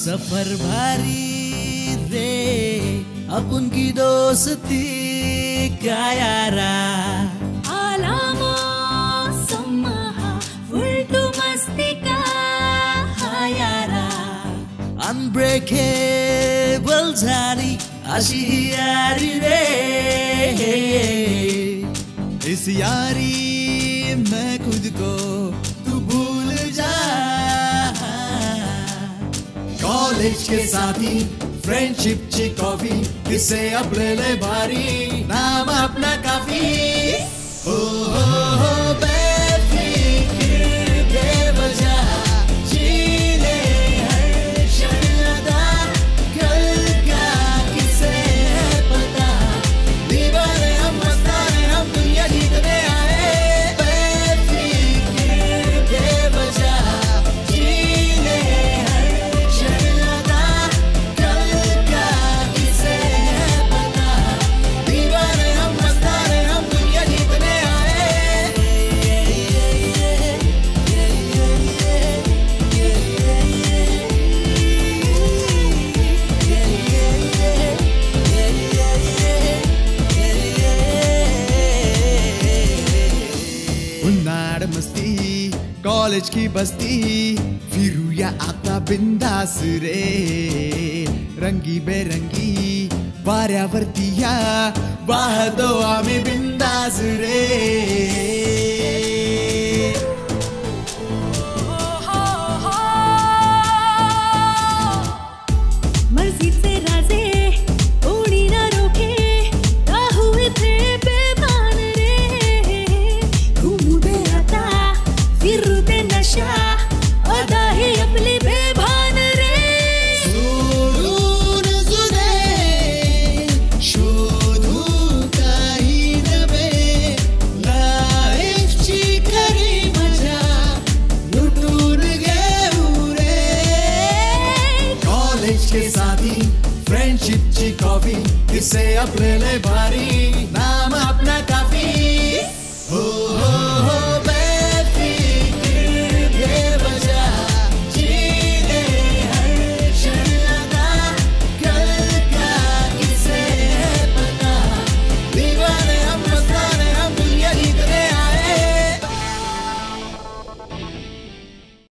सफर भारी रे अपन की दोस्ती का यारा आलामो सम्माहा फुलटू मस्ती का यारा अनब्रेकेबल झाली अशी ही यारी रे इस यारी मैं खुद को तू भूल जा कॉलेज के साथी फ्रेंडशिप ची कॉफी किसे अब ले भारी नाम अपना काफी हो बेफिक्र बेवजह जी ले हर क्षण अदा कल का किसे है पता दीवाने हम मस्ताने हम दुनिया जीतने आए बेफिक्र बेवजह जी ले हर क्षण अदा कल का किसे है पता दीवाने हम मस्ताने हम दुनिया जीतने आए उन्नाड़ मस्ती कॉलेज की बस्ती फिरू या आता बिंदास रे रंगी बेरंगी वाऱ्यावरती या वाहतो आम्ही बिंदास रे मर्जी से राजे कोणी ना रोके का हुए थे बेमान रे घूमू दे आता फिरू दे नशा अदा ही अपनी बेभान रे सोडून जुने शोधू काही नवे लाईफची खरी मजा लुटून घेऊ रे कॉलेज के साथी फ्रेंडशिप ची कॉफी किसे आपले भारी ना